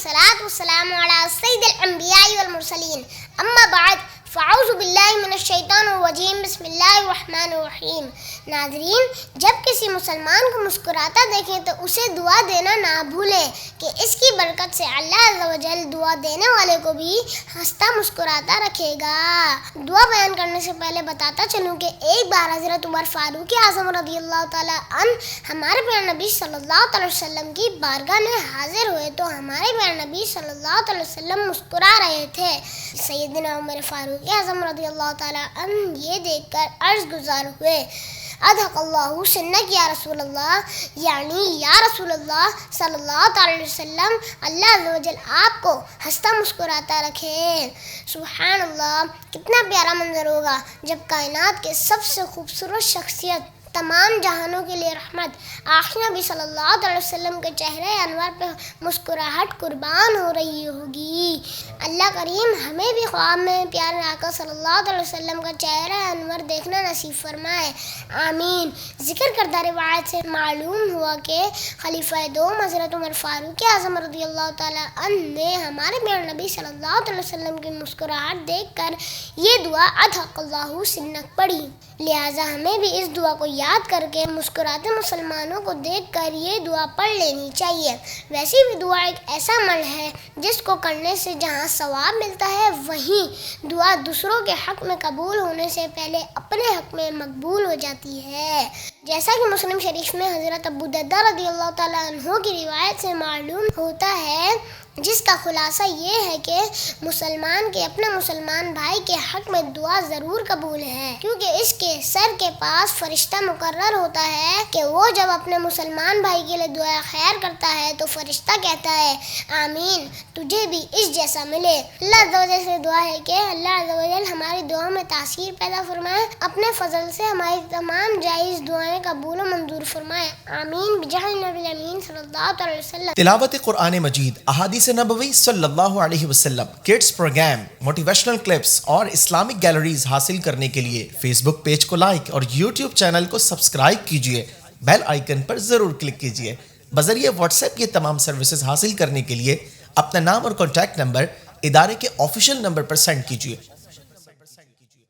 والصلاة والسلام على سيد الأنبياء والمرسلين أما بعد فاعوذ باللہ من الشیطان الرجیم بسم اللہ الرحمن الرحیم۔ ناظرین، جب کسی مسلمان کو مسکراتا دیکھیں تو اسے دعا دینا نہ بھولیں کہ اس کی برکت سے اللہ عز و جل دعا دینے والے کو بھی ہنستا مسکراتا رکھے گا۔ دعا بیان کرنے سے پہلے بتاتا چلوں کہ ایک بار حضرت عمر فاروق اعظم رضی اللہ تعالیٰ عنہ ہمارے پیارے نبی صلی اللہ علیہ وسلم کی بارگاہ میں حاضر ہوئے تو ہمارے پیارے نبی صلی اللہ علیہ وسلم مسکرا رہے تھے۔ سیدنا عمر فاروق اعظم رضی اللہ تعالیٰ عنہ یہ دیکھ کر عرض گزار ہوئے، اضحک اللہ سنک یا رسول اللہ، یعنی یا رسول اللہ صلی اللہ علیہ وسلم، اللہ عز و جل آپ کو ہنستا مسکراتا رکھے۔ سبحان اللہ، کتنا پیارا منظر ہوگا جب کائنات کے سب سے خوبصورت شخصیت، تمام جہانوں کے لیے رحمت، آخری نبی صلی اللہ علیہ وسلم کے چہرے انور پہ مسکراہٹ قربان ہو رہی ہوگی۔ اللہ کریم ہمیں بھی خواب میں پیارے آقا صلی اللہ علیہ وسلم کا چہرہ انور دیکھنا نصیب فرمائے، آمین۔ ذکر کردہ روایت سے معلوم ہوا کہ خلیفہ دوم حضرت عمر فاروق اعظم رضی اللہ تعالیٰ عنہ نے ہمارے پیارے نبی صلی اللہ علیہ وسلم کی مسکراہٹ دیکھ کر یہ دعا اضحک اللہ سنک پڑھی، لہٰذا ہمیں بھی اس دعا کو یاد کر کے مسکراتے مسلمانوں کو دیکھ کر یہ دعا پڑھ لینی چاہیے۔ ویسے بھی دعا ایک ایسا عمل ہے جس کو کرنے سے جہاں ثواب ملتا ہے، وہیں دعا دوسروں کے حق میں قبول ہونے سے پہلے اپنے حق میں مقبول ہو جاتی ہے، جیسا کہ مسلم شریف میں حضرت ابو درداء رضی اللہ تعالیٰ عنہ کی روایت سے معلوم ہوتا ہے، جس کا خلاصہ یہ ہے کہ مسلمان کے اپنے مسلمان بھائی کے حق میں دعا ضرور قبول ہے، کیونکہ اس کے سر کے پاس فرشتہ مقرر ہوتا ہے کہ وہ جب اپنے مسلمان بھائی کے لیے دعا خیر کرتا ہے تو فرشتہ کہتا ہے آمین، تجھے بھی اس جیسا ملے۔ اللہ عز و جل سے دعا ہے کہ اللہ عز و جل ہماری دعاؤں میں تاثیر پیدا فرمائے، اپنے فضل سے ہماری تمام جائز دعائیں قبول و منظور فرمائے، آمین، بجاہ نبی الامین صلی اللہ علیہ وسلم۔ تلاوت قرآن مجید، احادیث نبوی صلی اللہ علیہ وسلم، کڈز پروگرام، موٹیویشنل کلپس اور اسلامک گیلریز حاصل کرنے کے لیے فیس بک پیج کو لائک اور یوٹیوب چینل کو سبسکرائب کیجیے، بیل آئیکن پر ضرور کلک کیجیے۔ بذریعہ واٹس ایپ یہ تمام سروسز حاصل کرنے کے لیے اپنا نام اور کانٹیکٹ نمبر ادارے کے آفیشیل نمبر پر سینڈ کیجیے۔